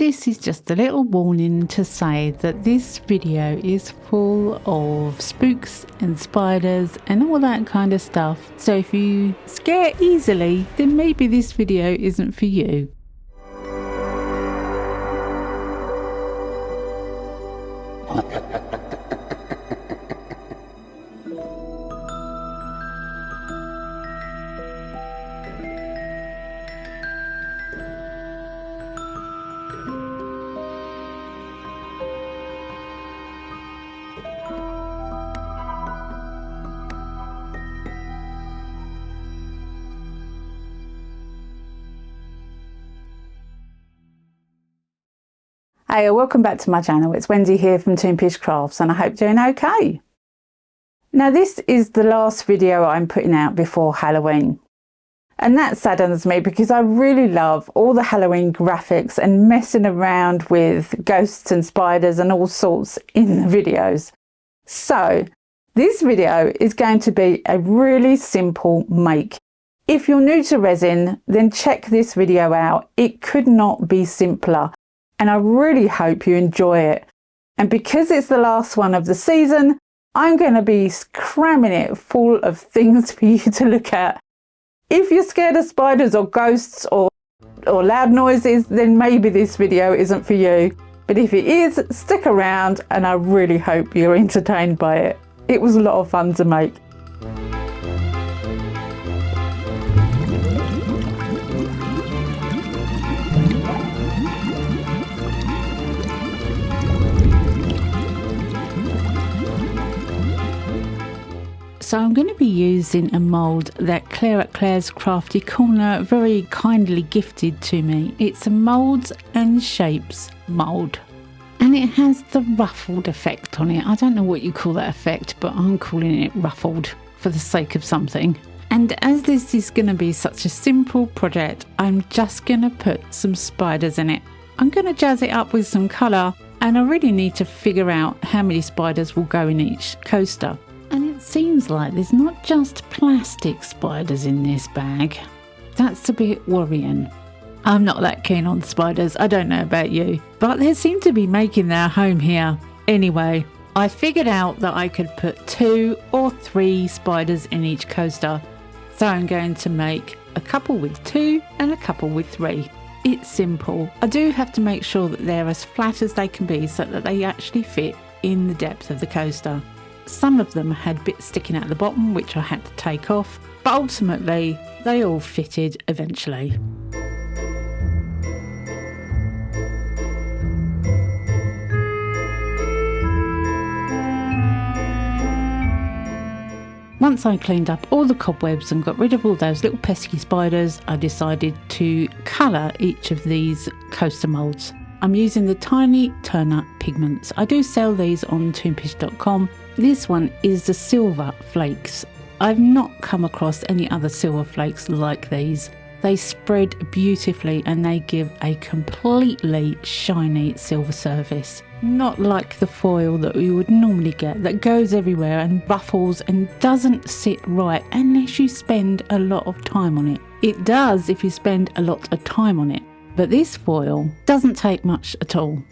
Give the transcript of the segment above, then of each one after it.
This is just a little warning to say that this video is full of spooks and spiders and all that kind of stuff. So if you scare easily, then maybe this video isn't for you. Hey, welcome back to my channel. It's Wendy here from Toonpish Crafts and I hope you're doing okay. Now this is the last video I'm putting out before Halloween. And that saddens me because I really love all the Halloween graphics and messing around with ghosts and spiders and all sorts in the videos. So this video is going to be a really simple make. If you're new to resin, then check this video out. It could not be simpler. And I really hope you enjoy it. And because it's the last one of the season, I'm going to be cramming it full of things for you to look at. If you're scared of spiders or ghosts or loud noises, then maybe this video isn't for you. But if it is, stick around and I really hope you're entertained by it. It was a lot of fun to make. So I'm going to be using a mould that Claire at Claire's Crafty Corner very kindly gifted to me. It's a Moulds and Shapes mould. And it has the ruffled effect on it. I don't know what you call that effect, but I'm calling it ruffled for the sake of something. And as this is going to be such a simple project, I'm just going to put some spiders in it. I'm going to jazz it up with some colour, and I really need to figure out how many spiders will go in each coaster. And it seems like there's not just plastic spiders in this bag. That's a bit worrying. I'm not that keen on spiders, I don't know about you, but they seem to be making their home here. Anyway, I figured out that I could put 2 or 3 spiders in each coaster. So I'm going to make a couple with 2 and a couple with 3. It's simple. I do have to make sure that they're as flat as they can be so that they actually fit in the depth of the coaster. Some of them had bits sticking out the bottom which I had to take off, but ultimately they all fitted eventually. Once I cleaned up all the cobwebs and got rid of all those little pesky spiders, I decided to colour each of these coaster moulds. I'm using the Tiny Turner pigments. I do sell these on toonpish.com. This one is the silver flakes. I've not come across any other silver flakes like these. They spread beautifully and they give a completely shiny silver surface. Not like the foil that you would normally get that goes everywhere and ruffles and doesn't sit right unless you spend a lot of time on it. It does if you spend a lot of time on it, but this foil doesn't take much at all.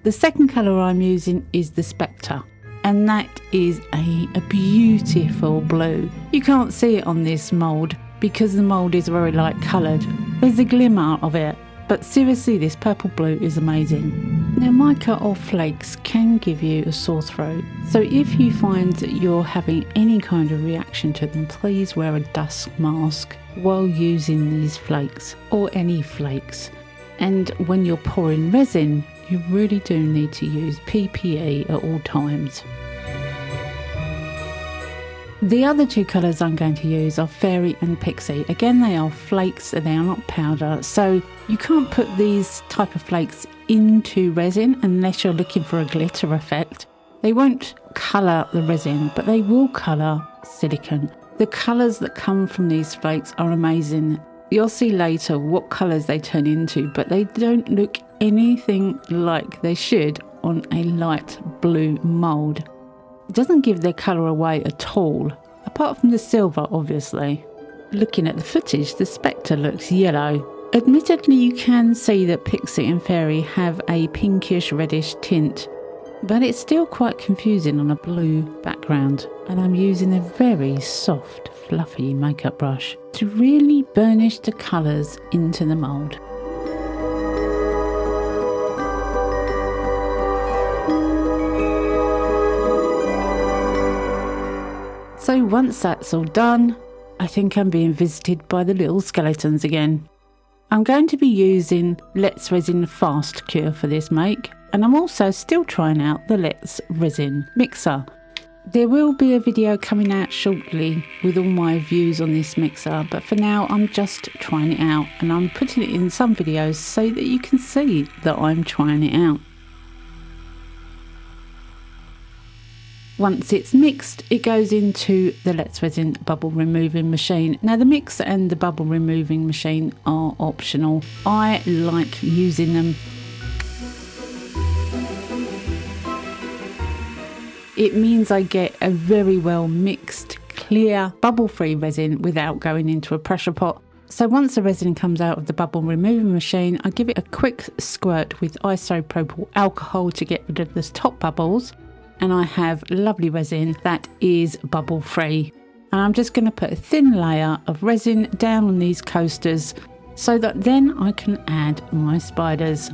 The second colour I'm using is the Spectre. And that is a beautiful blue. You can't see it on this mould because the mould is very light coloured. There's a glimmer of it, but seriously this purple blue is amazing. Now mica or flakes can give you a sore throat, so if you find that you're having any kind of reaction to them, please wear a dust mask while using these flakes or any flakes. And when you're pouring resin, you really do need to use PPE at all times. The other 2 colours I'm going to use are Fairy and Pixie. Again, they are flakes, they are not powder, so you can't put these type of flakes into resin unless you're looking for a glitter effect. They won't colour the resin, but they will colour silicone. The colours that come from these flakes are amazing. You'll see later what colours they turn into, but they don't look anything like they should on a light blue mould. It doesn't give their colour away at all, apart from the silver obviously. Looking at the footage, the Spectre looks yellow, Admittedly, you can see that Pixie and Fairy have a pinkish reddish tint, but it's still quite confusing on a blue background, and I'm using a very soft, fluffy makeup brush to really burnish the colours into the mould. So once that's all done, I think I'm being visited by the little skeletons again. I'm going to be using Let's Resin Fast Cure for this make, and I'm also still trying out the Let's Resin mixer. There will be a video coming out shortly with all my views on this mixer, but for now I'm just trying it out, and I'm putting it in some videos so that you can see that I'm trying it out. Once it's mixed, it goes into the Let's Resin bubble removing machine. Now the mixer and the bubble removing machine are optional. I like using them. It means I get a very well mixed, clear, bubble-free resin without going into a pressure pot. So once the resin comes out of the bubble removing machine, I give it a quick squirt with isopropyl alcohol to get rid of the top bubbles. And I have lovely resin that is bubble free. And I'm just going to put a thin layer of resin down on these coasters so that then I can add my spiders.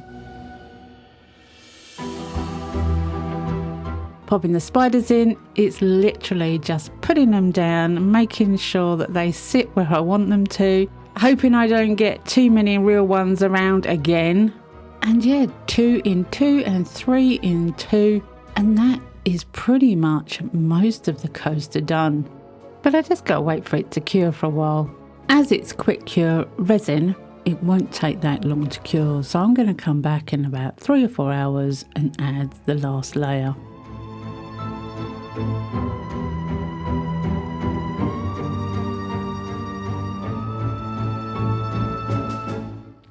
Popping the spiders in, it's literally just putting them down, making sure that they sit where I want them to, hoping I don't get too many real ones around again. And yeah, 2 in 2 and 3 in 2, and that is pretty much most of the coaster done. But I just gotta wait for it to cure for a while. As it's quick cure resin, it won't take that long to cure, so I'm going to come back in about 3 or 4 hours and add the last layer.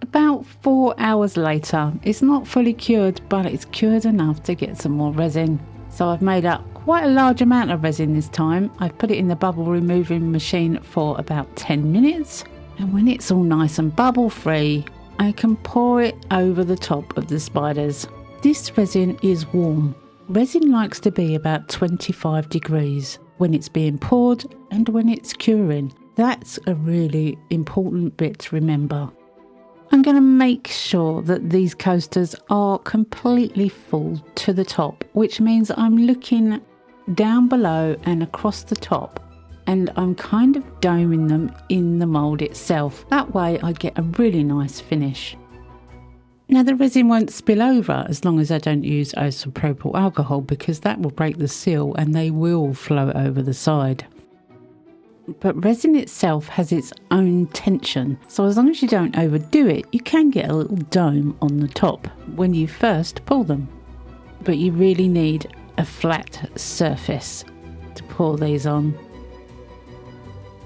About 4 hours later, it's not fully cured, but it's cured enough to get some more resin. So I've made up quite a large amount of resin this time. I've put it in the bubble removing machine for about 10 minutes. And when it's all nice and bubble free, I can pour it over the top of the spiders. This resin is warm. Resin likes to be about 25 degrees when it's being poured and when it's curing. That's a really important bit to remember. I'm going to make sure that these coasters are completely full to the top, which means I'm looking down below and across the top, and I'm kind of doming them in the mould itself. That way I get a really nice finish. Now the resin won't spill over as long as I don't use isopropyl alcohol, because that will break the seal and they will float over the side. But resin itself has its own tension, so as long as you don't overdo it, you can get a little dome on the top when you first pour them. But you really need a flat surface to pour these on.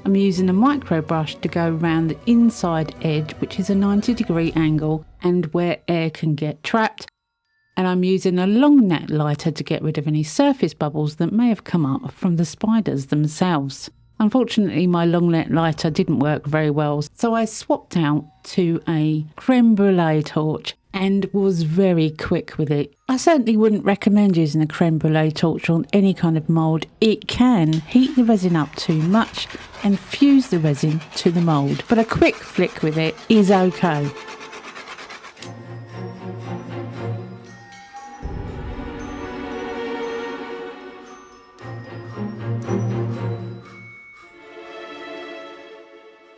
I'm using a micro brush to go around the inside edge, which is a 90-degree angle and where air can get trapped. And I'm using a long net lighter to get rid of any surface bubbles that may have come up from the spiders themselves. Unfortunately, my long net lighter didn't work very well, so I swapped out to a creme brulee torch and was very quick with it. I certainly wouldn't recommend using a creme brulee torch on any kind of mould. It can heat the resin up too much and fuse the resin to the mould, but a quick flick with it is okay.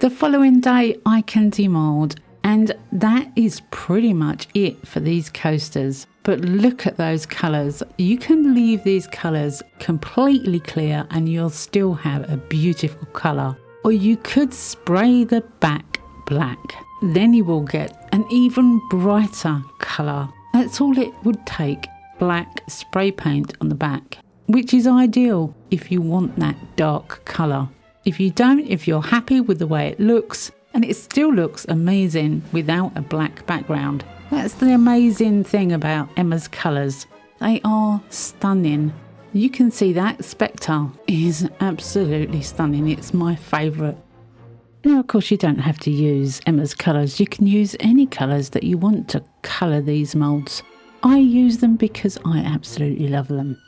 The following day I can demold, and that is pretty much it for these coasters. But look at those colours. You can leave these colours completely clear and you'll still have a beautiful colour. Or you could spray the back black. Then you will get an even brighter colour. That's all it would take, black spray paint on the back, which is ideal if you want that dark colour. If you don't, if you're happy with the way it looks, and it still looks amazing without a black background. That's the amazing thing about Emma's colours. They are stunning. You can see that Spectre is absolutely stunning. It's my favourite. Now, of course, you don't have to use Emma's colours. You can use any colours that you want to colour these moulds. I use them because I absolutely love them.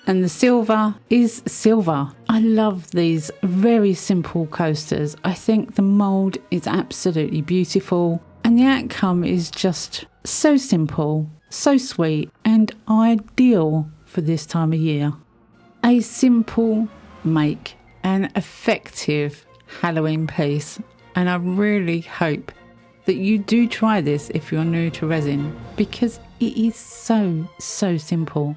And the silver is silver. I love these very simple coasters. I think the mould is absolutely beautiful and the outcome is just so simple, so sweet and ideal for this time of year. A simple make and effective Halloween piece, and I really hope that you do try this if you're new to resin, because it is so simple.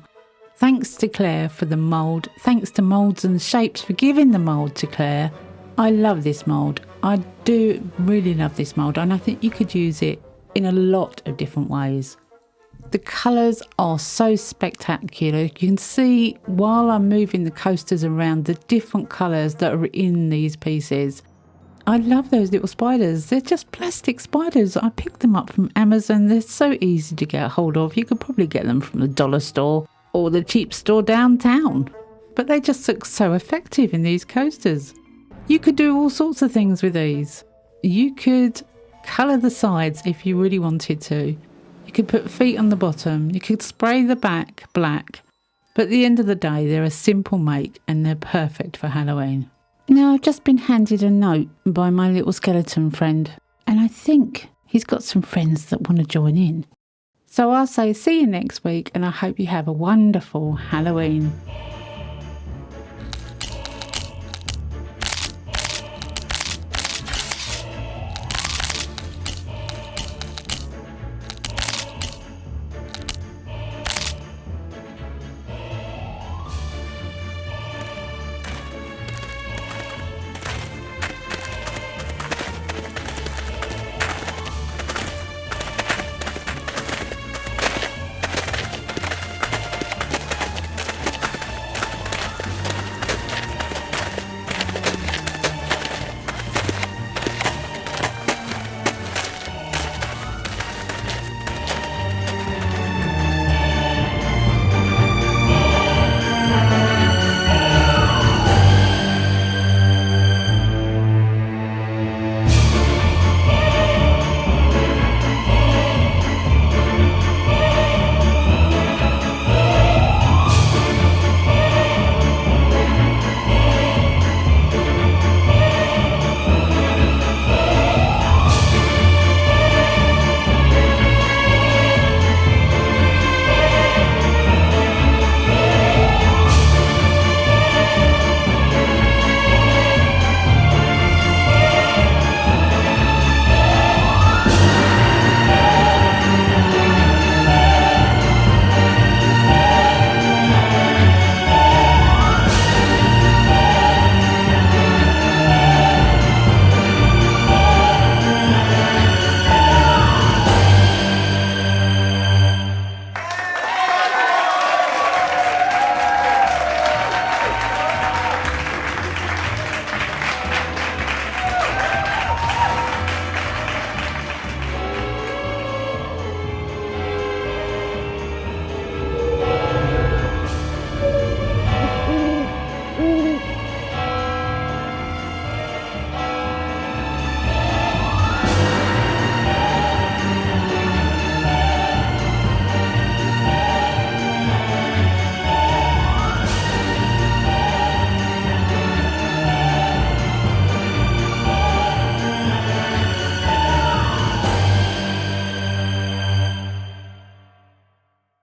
Thanks to Claire for the mould. Thanks to Moulds and Shapes for giving the mould to Claire. I love this mould. I do really love this mould, and I think you could use it in a lot of different ways. The colours are so spectacular. You can see while I'm moving the coasters around the different colours that are in these pieces. I love those little spiders. They're just plastic spiders. I picked them up from Amazon. They're so easy to get a hold of. You could probably get them from the dollar store or the cheap store downtown. But they just look so effective in these coasters. You could do all sorts of things with these. You could colour the sides if you really wanted to. You could put feet on the bottom. You could spray the back black. But at the end of the day, they're a simple make and they're perfect for Halloween. Now, I've just been handed a note by my little skeleton friend, and I think he's got some friends that want to join in. So I'll say see you next week, and I hope you have a wonderful Halloween.